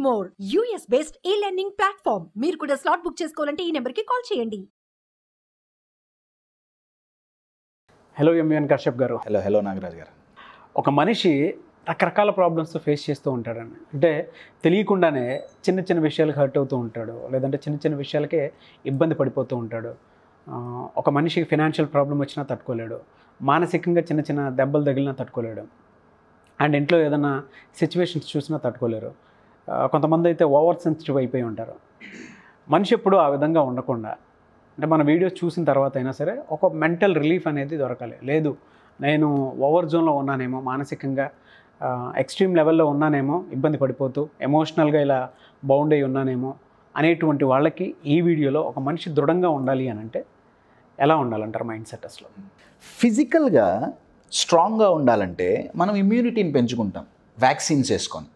More US based e-learning platform. మీరు కూడా slot book చేసుకోవాలంటే ఈ నెంబర్కి కాల్ చేయండి. హలో ఎంఎన్ కశ్యప్ గారు. హలో నాగరాజ్ గారు. ఒక మనిషి రకరకాల ప్రాబ్లమ్స్ ఫేస్ చేస్తూ ఉంటాడండి. అంటే తెలియకుండానే చిన్న చిన్న విషయాలకు హర్ట్ అవుతూ ఉంటాడు, లేదంటే చిన్న చిన్న విషయాలకే ఇబ్బంది పడిపోతూ ఉంటాడు. ఒక మనిషికి ఫినాన్షియల్ ప్రాబ్లం వచ్చినా తట్టుకోలేడు, మానసికంగా చిన్న చిన్న దెబ్బలు తగిలినా తట్టుకోలేడు, అండ్ ఇంట్లో ఏదైనా సిచ్యువేషన్స్ చూసినా తట్టుకోలేరు. కొంతమంది అయితే ఓవర్ సెన్సిటివ్ అయిపోయి ఉంటారు. మనిషి ఎప్పుడు ఆ విధంగా ఉండకుండా, అంటే మన వీడియోస్ చూసిన తర్వాత అయినా సరే ఒక మెంటల్ రిలీఫ్ అనేది దొరకాలి. లేదు నేను ఓవర్ జోన్లో ఉన్నానేమో, మానసికంగా ఎక్స్ట్రీమ్ లెవెల్లో ఉన్నానేమో, ఇబ్బంది పడిపోతూ ఎమోషనల్గా ఇలా బౌండ్ అయి ఉన్నానేమో అనేటువంటి వాళ్ళకి ఈ వీడియోలో ఒక మనిషి దృఢంగా ఉండాలి అని అంటే ఎలా ఉండాలంటారు మైండ్ సెట్? అసలు ఫిజికల్గా స్ట్రాంగ్గా ఉండాలంటే మనం ఇమ్యూనిటీని పెంచుకుంటాం వ్యాక్సిన్స్ వేసుకొని.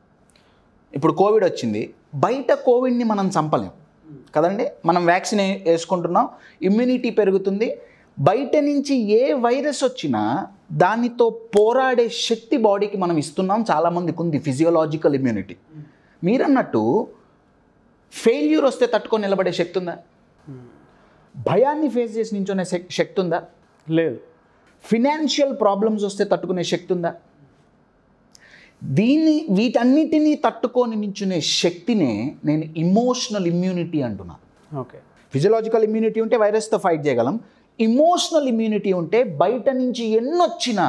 ఇప్పుడు కోవిడ్ వచ్చింది, బయట కోవిడ్ని మనం చంపలేం కదండి. మనం వ్యాక్సిన్ వేసుకుంటున్నాం, ఇమ్యూనిటీ పెరుగుతుంది. బయట నుంచి ఏ వైరస్ వచ్చినా దానితో పోరాడే శక్తి బాడీకి మనం ఇస్తున్నాం. చాలామందికి ఉంది ఫిజియోలాజికల్ ఇమ్యూనిటీ. మీరన్నట్టు ఫెయిల్యూర్ వస్తే తట్టుకొని నిలబడే శక్తి ఉందా? భయాన్ని ఫేస్ చేసి నించునే శక్తి ఉందా? లేదు. ఫినాన్షియల్ ప్రాబ్లమ్స్ వస్తే తట్టుకునే శక్తి ఉందా? వీటన్నిటినీ తట్టుకొని నించునే శక్తినే నేను ఇమోషనల్ ఇమ్యూనిటీ అంటున్నాను. ఓకే. ఫిజియలాజికల్ ఇమ్యూనిటీ ఉంటే వైరస్తో ఫైట్ చేయగలం. ఇమోషనల్ ఇమ్యూనిటీ ఉంటే బయట నుంచి ఎన్నొచ్చినా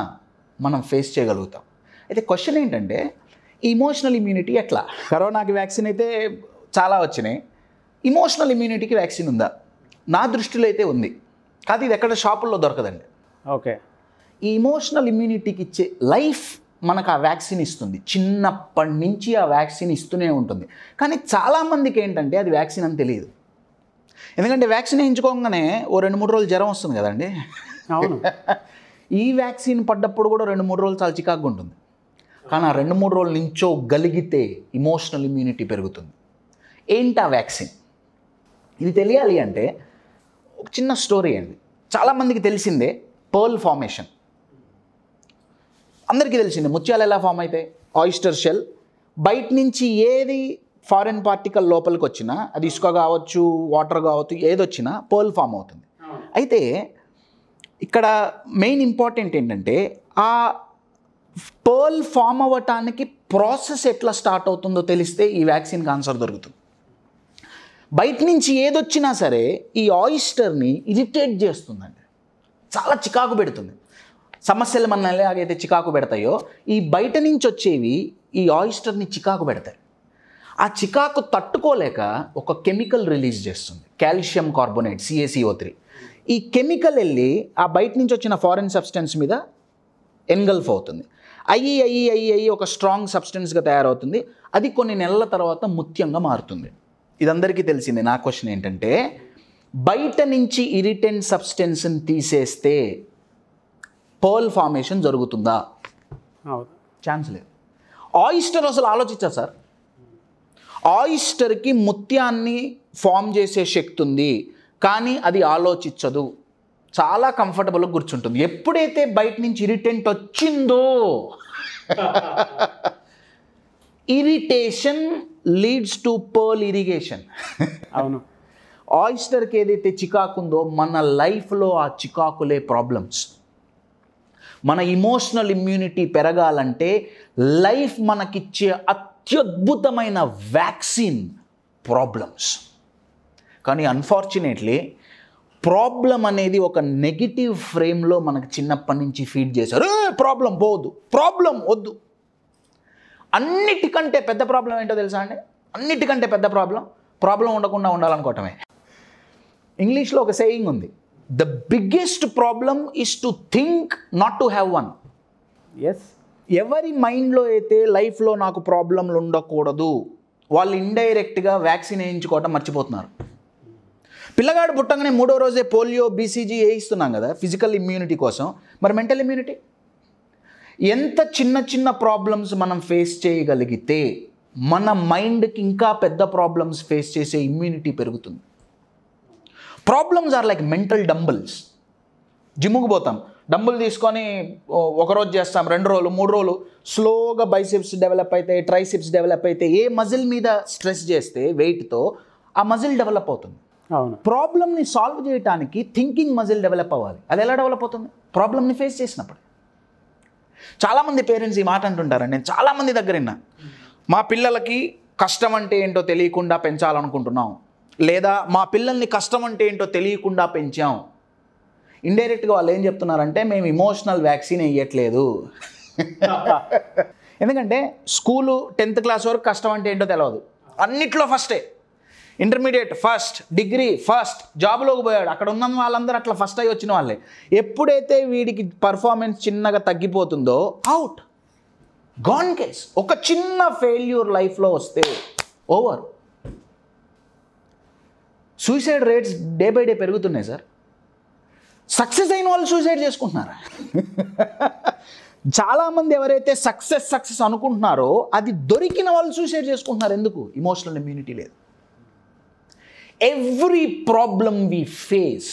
మనం ఫేస్ చేయగలుగుతాం. అయితే క్వశ్చన్ ఏంటంటే, ఇమోషనల్ ఇమ్యూనిటీ ఎట్లా? కరోనాకి వ్యాక్సిన్ అయితే చాలా వచ్చినాయి, ఇమోషనల్ ఇమ్యూనిటీకి వ్యాక్సిన్ ఉందా? నా దృష్టిలో అయితే ఉంది, కాదు ఇది ఎక్కడ షాపుల్లో దొరకదండి. ఓకే. ఈ ఇమోషనల్ ఇమ్యూనిటీకి ఇచ్చే లైఫ్ మనకు ఆ వ్యాక్సిన్ ఇస్తుంది. చిన్నప్పటి నుంచి ఆ వ్యాక్సిన్ ఇస్తూనే ఉంటుంది. కానీ చాలామందికి ఏంటంటే అది వ్యాక్సిన్ అని తెలియదు. ఎందుకంటే వ్యాక్సిన్ వేయించుకోగానే ఓ 2-3 రోజులు జ్వరం వస్తుంది కదండి. అవును. ఈ వ్యాక్సిన్ పడ్డప్పుడు కూడా 2-3 రోజులు చాలా చికాకుగా ఉంటుంది. కానీ ఆ 2-3 రోజులు నించోగలిగితే ఇమోషనల్ ఇమ్యూనిటీ పెరుగుతుంది. ఏంటి ఆ వ్యాక్సిన్? ఇది తెలియాలి అంటే ఒక చిన్న స్టోరీ అండి. చాలామందికి తెలిసిందే పర్ల్ ఫార్మేషన్. అందరికీ తెలిసిందే ముత్యాలు ఎలా ఫామ్ అవుతాయి. ఆయిస్టర్ షెల్ బయట నుంచి ఏది ఫారెన్ పార్టికల్ లోపలికి వచ్చినా, అది ఇసుక కావచ్చు, వాటర్ కావచ్చు, ఏదొచ్చినా పర్ల్ ఫామ్ అవుతుంది. అయితే ఇక్కడ మెయిన్ ఇంపార్టెంట్ ఏంటంటే ఆ పర్ల్ ఫామ్ అవ్వటానికి ప్రాసెస్ ఎట్లా స్టార్ట్ అవుతుందో తెలిస్తే ఈ వ్యాక్సిన్కి ఆన్సర్ దొరుకుతుంది. బయట నుంచి ఏదొచ్చినా సరే ఈ ఆయిస్టర్ని ఇరిటేట్ చేస్తుందండి, చాలా చికాకు పెడుతుంది. సమస్యలు మన ఎలాగైతే చికాకు పెడతాయో ఈ బయట నుంచి వచ్చేవి ఈ ఆయిస్టర్ని చికాకు పెడతాయి. ఆ చికాకు తట్టుకోలేక ఒక కెమికల్ రిలీజ్ చేస్తుంది, కాల్షియం కార్బోనేట్, CaCO3. ఈ కెమికల్ వెళ్ళి ఆ బయట నుంచి వచ్చిన ఫారెన్ సబ్స్టెన్స్ మీద ఎన్గల్ఫ్ అవుతుంది. అయ్యి ఒక స్ట్రాంగ్ సబ్స్టెన్స్గా తయారవుతుంది. అది కొన్ని నెలల తర్వాత ముత్యంగా మారుతుంది. ఇదందరికీ తెలిసిందే. నా క్వశ్చన్ ఏంటంటే, బయట నుంచి ఇరిటెంట్ సబ్స్టెన్స్ని తీసేస్తే పర్ల్ ఫార్మేషన్ జరుగుతుందా? ఛాన్స్ లేదు. ఆయిస్టర్ అసలు ఆలోచించారు సార్. ఆయిస్టర్కి ముత్యాన్ని ఫామ్ చేసే శక్తి ఉంది, కానీ అది ఆలోచించదు. చాలా కంఫర్టబుల్గా కూర్చుంటుంది. ఎప్పుడైతే బయట నుంచి ఇరిటెంట్ వచ్చిందో irritation leads to pearl irrigation. అవును. ఆయిస్టర్కి ఏదైతే చికాకు ఉందో మన లైఫ్లో ఆ చికాకులే ప్రాబ్లమ్స్. మన ఇమోషనల్ ఇమ్యూనిటీ పెరగాలంటే లైఫ్ మనకిచ్చే అత్యద్భుతమైన వ్యాక్సిన్ ప్రాబ్లమ్స్. కానీ అన్ఫార్చునేట్లీ ప్రాబ్లం అనేది ఒక నెగిటివ్ ఫ్రేమ్లో మనకు చిన్నప్పటి నుంచి ఫీడ్ చేశారు. ప్రాబ్లం పోవద్దు, ప్రాబ్లం వద్దు. అన్నిటికంటే పెద్ద ప్రాబ్లం ఏంటో తెలుసా అండి? అన్నిటికంటే పెద్ద ప్రాబ్లం ఉండకుండా ఉండాలనుకోవటమే. ఇంగ్లీష్లో ఒక సేయింగ్ ఉంది, the biggest problem is to think not to have one. Yes. ఎవరి మైండ్లో అయితే లైఫ్లో నాకు ప్రాబ్లంలు ఉండకూడదు, వాళ్ళు ఇండైరెక్ట్గా వ్యాక్సిన్ వేయించుకోవటం మర్చిపోతున్నారు. పిల్లగాడు పుట్టంగానే 3వ రోజే పోలియో, BCG వేయిస్తున్నాం కదా ఫిజికల్ ఇమ్యూనిటీ కోసం. మరి మెంటల్ ఇమ్యూనిటీ? ఎంత చిన్న చిన్న ప్రాబ్లమ్స్ మనం ఫేస్ చేయగలిగితే మన మైండ్కి ఇంకా పెద్ద ప్రాబ్లమ్స్ ఫేస్ చేసే ఇమ్యూనిటీ పెరుగుతుంది. Problems are like mental dumbbells. జిమ్ముకు పోతాం, డంబుల్ తీసుకొని ఒకరోజు చేస్తాం, 2 రోజులు 3 రోజులు స్లోగా బైసెప్స్ డెవలప్ అయితే, ట్రైసెప్స్ డెవలప్ అయితే, ఏ మజిల్ మీద స్ట్రెస్ చేస్తే వెయిట్తో ఆ మజిల్ డెవలప్ అవుతుంది. అవును. ప్రాబ్లమ్ని సాల్వ్ చేయడానికి థింకింగ్ మజిల్ డెవలప్ అవ్వాలి. అది ఎలా డెవలప్ అవుతుంది? ప్రాబ్లమ్ని ఫేస్ చేసినప్పుడు. చాలామంది పేరెంట్స్ ఈ మాట అంటుంటారు, నేను చాలామంది దగ్గర విన్నా, మా పిల్లలకి కష్టం అంటే ఏంటో తెలియకుండా పెంచాలనుకుంటున్నాం, లేదా మా పిల్లల్ని కష్టం అంటే ఏంటో తెలియకుండా పెంచాం. ఇండైరెక్ట్గా వాళ్ళు ఏం చెప్తున్నారంటే మేము ఇమోషనల్ వ్యాక్సిన్ వేయట్లేదు. ఎందుకంటే స్కూలు 10th క్లాస్ వరకు కష్టం అంటే ఏంటో తెలియదు, అన్నిట్లో ఫస్టే, ఇంటర్మీడియట్ ఫస్ట్, డిగ్రీ ఫస్ట్, జాబ్లోకి పోయాడు, అక్కడ ఉన్న వాళ్ళందరూ అట్లా ఫస్ట్ అయ్యి వచ్చిన వాళ్ళే. ఎప్పుడైతే వీడికి పర్ఫార్మెన్స్ చిన్నగా తగ్గిపోతుందో అవుట్, గాన్ కేస్. ఒక చిన్న ఫెయిల్యూర్ లైఫ్లో వస్తే over. Suicide rates day by day పెరుగుతున్నాయి సార్. సక్సెస్ అయిన వాళ్ళు సూసైడ్ చేసుకుంటున్నారా? చాలామంది ఎవరైతే సక్సెస్ అనుకుంటున్నారో అది దొరికిన వాళ్ళు సూసైడ్ చేసుకుంటున్నారు. ఎందుకు? ఇమోషనల్ ఇమ్యూనిటీ లేదు. Every problem we face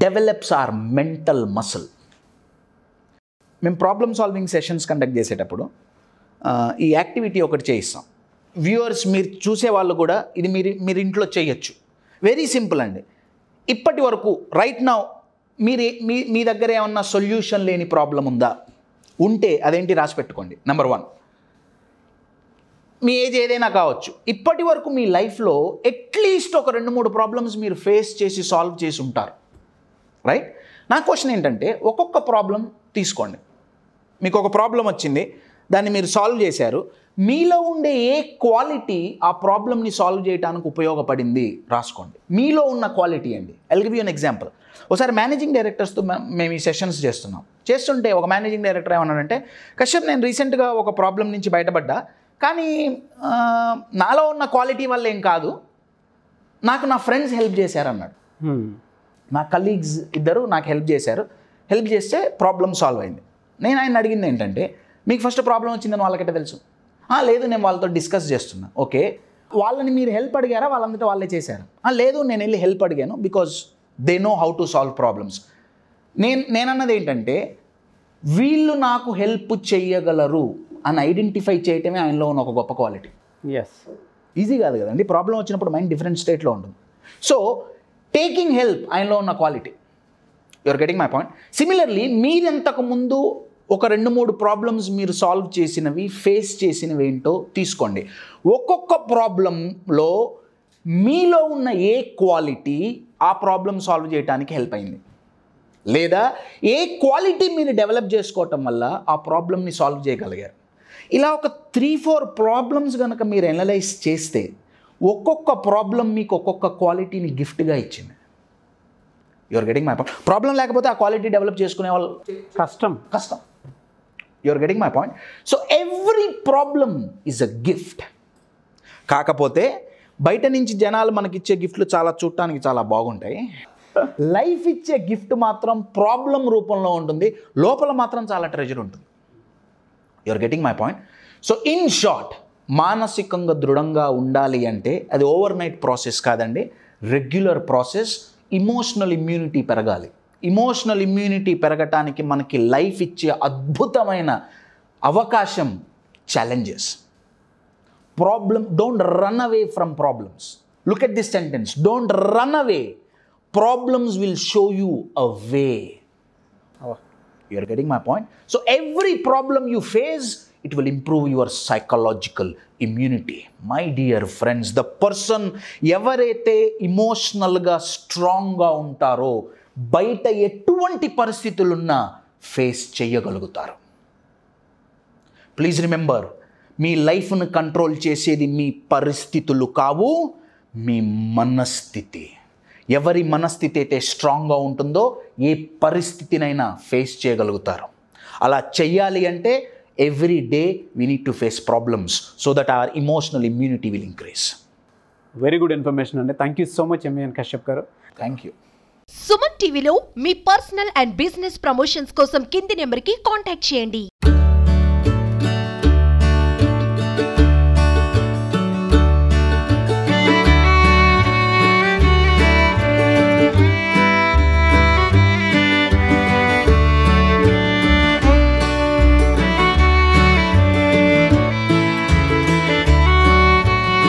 develops our mental muscle. మేము ప్రాబ్లమ్ సాల్వింగ్ సెషన్స్ కండక్ట్ చేసేటప్పుడు ఈ యాక్టివిటీ ఒకటి చేయిస్తాం. వ్యూవర్స్, మీరు చూసేవాళ్ళు కూడా ఇది మీరు ఇంట్లో చేయొచ్చు. వెరీ సింపుల్ అండి. ఇప్పటి వరకు రైట్ నౌ మీ దగ్గర ఏమన్నా సొల్యూషన్ లేని ప్రాబ్లం ఉందా? ఉంటే అదేంటి రాసి పెట్టుకోండి. నెంబర్ 1, మీ ఏజ్ ఏదైనా కావచ్చు, ఇప్పటి వరకు మీ లైఫ్లో అట్లీస్ట్ ఒక 2-3 ప్రాబ్లమ్స్ మీరు ఫేస్ చేసి సాల్వ్ చేసి ఉంటారు, రైట్? నా క్వశ్చన్ ఏంటంటే, ఒక్కొక్క ప్రాబ్లం తీసుకోండి. మీకు ఒక ప్రాబ్లం వచ్చింది, దాన్ని మీరు సాల్వ్ చేశారు. మీలో ఉండే ఏ క్వాలిటీ ఆ ప్రాబ్లమ్ని సాల్వ్ చేయడానికి ఉపయోగపడింది రాసుకోండి. మీలో ఉన్న క్వాలిటీ అండి. I'll give you an example. ఒకసారి మేనేజింగ్ డైరెక్టర్స్తో మేము ఈ సెషన్స్ చేస్తుంటే ఒక మేనేజింగ్ డైరెక్టర్ ఏమన్నాడంటే, కశ్యప్, నేను రీసెంట్గా ఒక ప్రాబ్లం నుంచి బయటపడ్డా, కానీ నాలో ఉన్న క్వాలిటీ వల్ల ఏం కాదు, నాకు నా ఫ్రెండ్స్ హెల్ప్ చేశారన్నాడు. నా కలీగ్స్ ఇద్దరు నాకు హెల్ప్ చేశారు. హెల్ప్ చేస్తే ప్రాబ్లం సాల్వ్ అయింది. నేను ఆయన అడిగింది ఏంటంటే, మీకు ఫస్ట్ ప్రాబ్లం వచ్చిందని వాళ్ళకైతే తెలుసు? లేదు, నేను వాళ్ళతో డిస్కస్ చేస్తున్నా. ఓకే, వాళ్ళని మీరు హెల్ప్ అడిగారా? వాళ్ళందరితో వాళ్ళే చేశారు? లేదు, నేను వెళ్ళి హెల్ప్ అడిగాను, because they know how to solve problems. నేనన్నది ఏంటంటే, వీళ్ళు నాకు హెల్ప్ చేయగలరు అని ఐడెంటిఫై చేయటమే ఆయనలో ఉన్న ఒక గొప్ప క్వాలిటీ. ఎస్, ఈజీ కాదు కదండి. ప్రాబ్లం వచ్చినప్పుడు మైండ్ డిఫరెంట్ స్టేట్లో ఉంటుంది. సో టేకింగ్ హెల్ప్ ఆయనలో ఉన్న quality. You're getting my point. Similarly, మీరెంతకు ముందు ఒక 2-3 ప్రాబ్లమ్స్ మీరు సాల్వ్ చేసినవి, ఫేస్ చేసినవి ఏంటో తీసుకోండి. ఒక్కొక్క ప్రాబ్లంలో మీలో ఉన్న ఏ క్వాలిటీ ఆ ప్రాబ్లం సాల్వ్ చేయడానికి హెల్ప్ అయింది, లేదా ఏ క్వాలిటీ మీరు డెవలప్ చేసుకోవటం వల్ల ఆ ప్రాబ్లమ్ని సాల్వ్ చేయగలిగారు. ఇలా ఒక 3-4 ప్రాబ్లమ్స్ కనుక మీరు అనలైజ్ చేస్తే ఒక్కొక్క ప్రాబ్లం మీకు ఒక్కొక్క క్వాలిటీని గిఫ్ట్గా ఇచ్చింది. You're getting my point. Problem లేకపోతే ఆ క్వాలిటీ డెవలప్ చేసుకునే వాళ్ళు కష్టం. You're getting my point. So every problem is a gift. కాకపోతే బయట నుంచి జనాలు మనకిచ్చే గిఫ్ట్లు చాలా చూడటానికి చాలా బాగుంటాయి. లైఫ్ ఇచ్చే గిఫ్ట్ మాత్రం ప్రాబ్లం రూపంలో ఉంటుంది, లోపల మాత్రం చాలా ట్రెజర్ ఉంటుంది. You're getting my point. So in short, మానసికంగా దృఢంగా ఉండాలి అంటే అది ఓవర్ నైట్ ప్రాసెస్ కాదండి, రెగ్యులర్ ప్రాసెస్. ఇమోషనల్ ఇమ్యూనిటీ పెరగాలి. ఇమోషనల్ ఇమ్యూనిటీ పెరగటానికి మనకి లైఫ్ ఇచ్చే అద్భుతమైన అవకాశం challenges. Problem, don't run away from problems. Look at this sentence, don't run away, problems will show you a way. You are getting my point? So every problem you face, it will improve your psychological immunity. My dear friends, the person ఎవరైతే ఇమోషనల్గా స్ట్రాంగ్గా ఉంటారో బయట ఎటువంటి పరిస్థితులున్నా face చేయగలుగుతారు. Please remember, మీ లైఫ్ను control చేసేది మీ పరిస్థితులు కావు, మీ మనస్థితి. ఎవరి మనస్థితి అయితే స్ట్రాంగ్గా ఉంటుందో ఏ పరిస్థితినైనా ఫేస్ చేయగలుగుతారు. అలా చెయ్యాలి అంటే every day we need to face problems so that our emotional immunity will increase. Very good information అండి. Thank you so much MVN Kashyap garu. Thank you. Suman టీవీలో మీ పర్సనల్ అండ్ బిజినెస్ ప్రమోషన్స్ కోసం కింది నెంబర్కి కాంటాక్ట్ చేయండి.